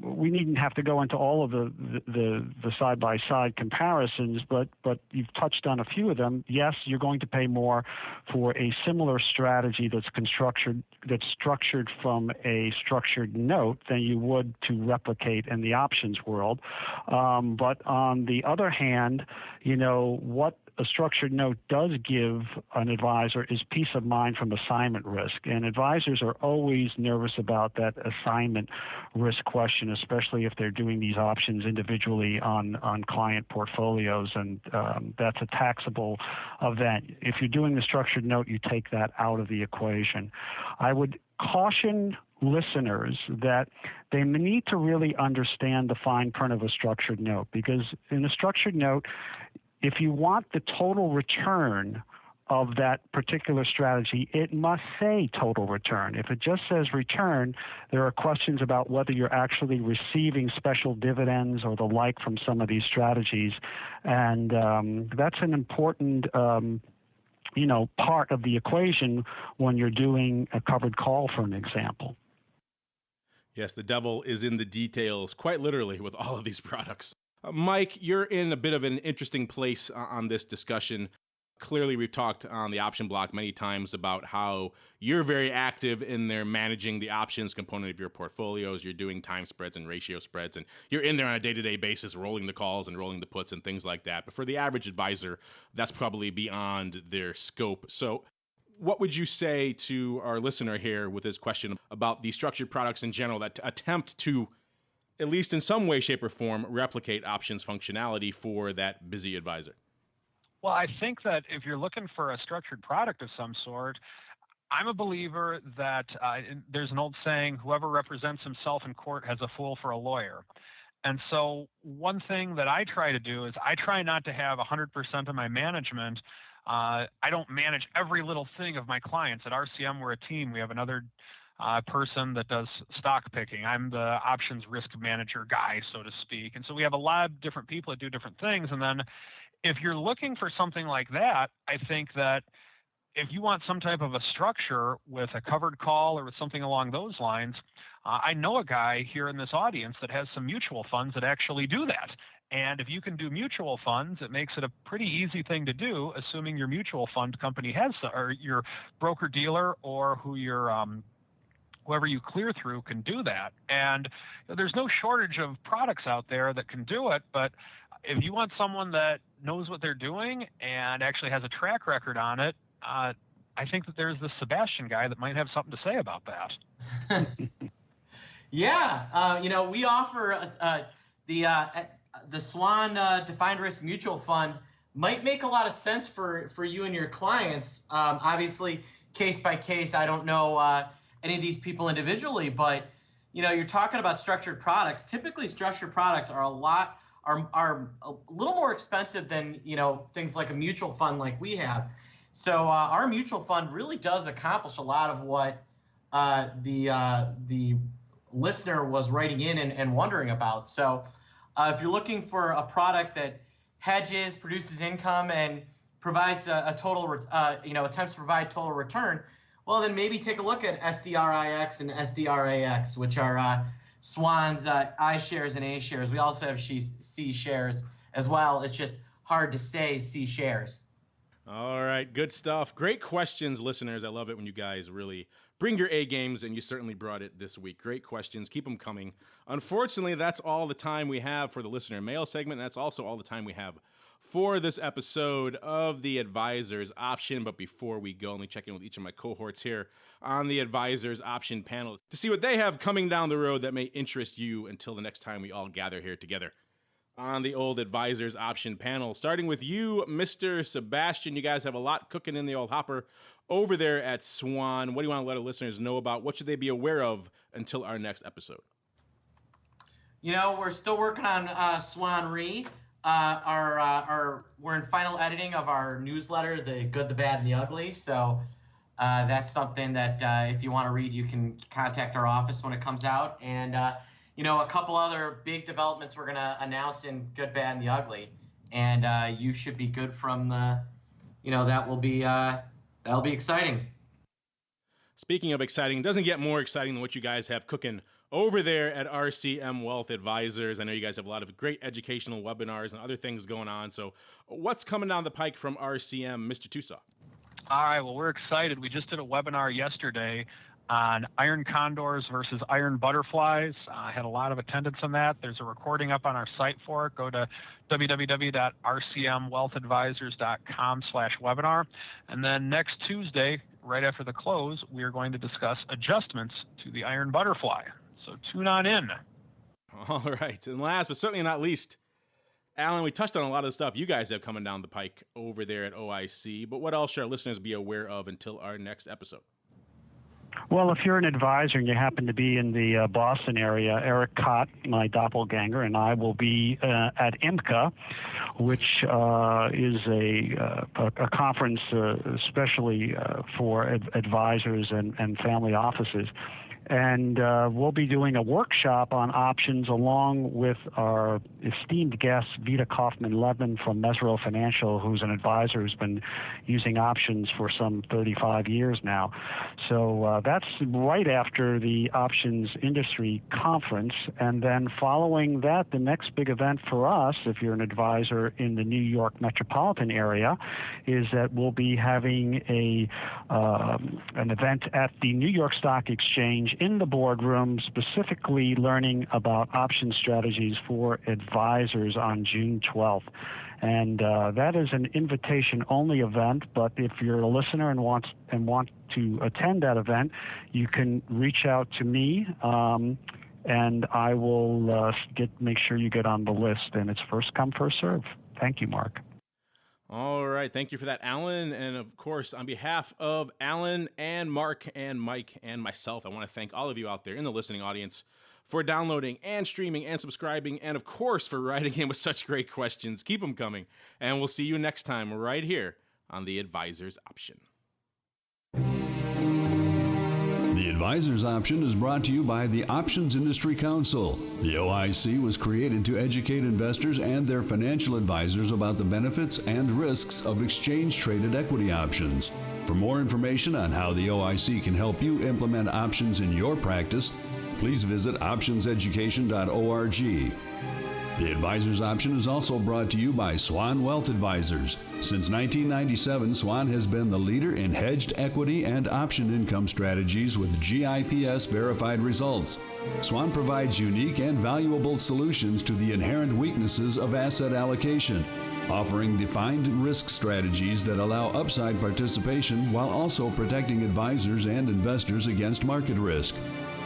we needn't have to go into all of the side-by-side comparisons, but you've touched on a few of them. Yes, you're going to pay more for a similar strategy that's structured from a structured note than you would to replicate in the options world. But on the other hand, what a structured note does give an advisor is peace of mind from assignment risk. And advisors are always nervous about that assignment risk question, especially if they're doing these options individually on client portfolios. And that's a taxable event. If you're doing the structured note, you take that out of the equation. I would caution listeners that they need to really understand the fine print of a structured note, because in a structured note, if you want the total return of that particular strategy, it must say total return. If it just says return, there are questions about whether you're actually receiving special dividends or the like from some of these strategies. And that's an important part of the equation when you're doing a covered call, for an example. Yes, the devil is in the details, quite literally, with all of these products. Mike, you're in a bit of an interesting place on this discussion. Clearly, we've talked on the option block many times about how you're very active in there managing the options component of your portfolios. You're doing time spreads and ratio spreads, and you're in there on a day-to-day basis rolling the calls and rolling the puts and things like that. But for the average advisor, that's probably beyond their scope. So what would you say to our listener here with this question about the structured products in general that attempt to, at least in some way, shape, or form, replicate options functionality for that busy advisor? Well, I think that if you're looking for a structured product of some sort, I'm a believer that there's an old saying, whoever represents himself in court has a fool for a lawyer. And so one thing that I try to do is I try not to have 100% of my management. I don't manage every little thing of my clients. At RCM, we're a team. We have another person that does stock picking. I'm the options risk manager guy, so to speak. And so we have a lot of different people that do different things. And then if you're looking for something like that, I think that if you want some type of a structure with a covered call or with something along those lines, I know a guy here in this audience that has some mutual funds that actually do that. And if you can do mutual funds, it makes it a pretty easy thing to do, assuming your mutual fund company has, or your broker dealer or whoever you clear through can do that. And there's no shortage of products out there that can do it, but if you want someone that knows what they're doing and actually has a track record on it, I think that there's this Sebastian guy that might have something to say about that. Yeah, we offer the Swan Defined Risk Mutual Fund might make a lot of sense for you and your clients. Obviously, case by case, I don't know any of these people individually, but you're talking about structured products. Typically, structured products are a little more expensive than things like a mutual fund like we have. So our mutual fund really does accomplish a lot of what the listener was writing in and wondering about. So if you're looking for a product that hedges, produces income, and provides a total, attempts to provide total return, well, then maybe take a look at SDRIX and SDRAX, which are Swan's I shares and A shares. We also have C shares as well. It's just hard to say C shares. All right, good stuff. Great questions, listeners. I love it when you guys really bring your A games, and you certainly brought it this week. Great questions. Keep them coming. Unfortunately, that's all the time we have for the listener mail segment, and that's also all the time we have for this episode of the Advisor's Option. But before we go, let me check in with each of my cohorts here on the Advisor's Option panel to see what they have coming down the road that may interest you until the next time we all gather here together on the old Advisor's Option panel. Starting with you, Mr. Sebastian. You guys have a lot cooking in the old hopper over there at Swan. What do you want to let our listeners know about? What should they be aware of until our next episode? We're still working on Swan Re. We're in final editing of our newsletter, The Good, the Bad, and the Ugly. So that's something that if you want to read, you can contact our office when it comes out. And a couple other big developments we're going to announce in Good, Bad, and the Ugly. And you should be good from that'll be exciting. Speaking of exciting, it doesn't get more exciting than what you guys have cooking over there at RCM Wealth Advisors. I know you guys have a lot of great educational webinars and other things going on. So what's coming down the pike from RCM, Mr. Tusa? All right, well, we're excited. We just did a webinar yesterday on iron condors versus iron butterflies. I had a lot of attendance on that. There's a recording up on our site for it. Go to www.rcmwealthadvisors.com/webinar. And then next Tuesday, right after the close, we are going to discuss adjustments to the iron butterfly. So tune on in. All right. And last but certainly not least, Alan, we touched on a lot of the stuff you guys have coming down the pike over there at OIC, but what else should our listeners be aware of until our next episode? Well, if you're an advisor and you happen to be in the Boston area, Eric Cott, my doppelganger, and I will be at IMCA, which is a conference especially for advisors and family offices. And we'll be doing a workshop on options along with our esteemed guest, Vita Kaufman-Levin from Mesro Financial, who's an advisor who's been using options for some 35 years now. So that's right after the options industry conference. And then following that, the next big event for us, if you're an advisor in the New York metropolitan area, is that we'll be having an event at the New York Stock Exchange in the boardroom, specifically learning about option strategies for advisors on June 12th. And that is an invitation-only event. But if you're a listener and want to attend that event, you can reach out to me, and I will make sure you get on the list. And it's first come, first serve. Thank you, Mark. All right. Thank you for that, Alan. And of course, on behalf of Alan and Mark and Mike and myself, I want to thank all of you out there in the listening audience for downloading and streaming and subscribing, and of course, for writing in with such great questions. Keep them coming. And we'll see you next time right here on The Advisor's Option. The Advisor's Option is brought to you by the Options Industry Council. The OIC was created to educate investors and their financial advisors about the benefits and risks of exchange-traded equity options. For more information on how the OIC can help you implement options in your practice, please visit optionseducation.org. The Advisor's Option is also brought to you by Swan Wealth Advisors. Since 1997, Swan has been the leader in hedged equity and option income strategies with GIPS verified results. Swan provides unique and valuable solutions to the inherent weaknesses of asset allocation, offering defined risk strategies that allow upside participation while also protecting advisors and investors against market risk.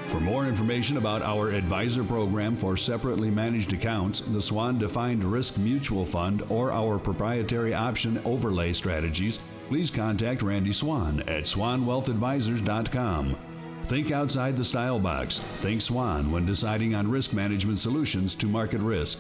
For more information about our advisor program for separately managed accounts, the Swan Defined Risk Mutual Fund, or our proprietary option overlay strategies, please contact Randy Swan at swanwealthadvisors.com. Think outside the style box. Think Swan when deciding on risk management solutions to market risk.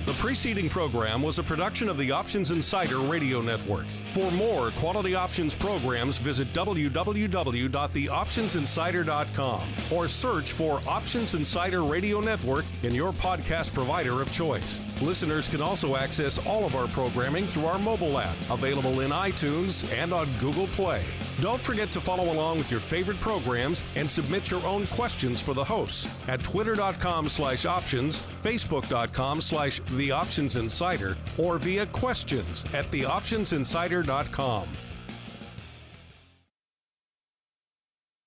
The preceding program was a production of the Options Insider Radio Network. For more quality options programs, visit www.theoptionsinsider.com or search for Options Insider Radio Network in your podcast provider of choice. Listeners can also access all of our programming through our mobile app, available in iTunes and on Google Play. Don't forget to follow along with your favorite programs and submit your own questions for the hosts at twitter.com/options, facebook.com/theoptionsinsider, or via questions at theoptionsinsider.com.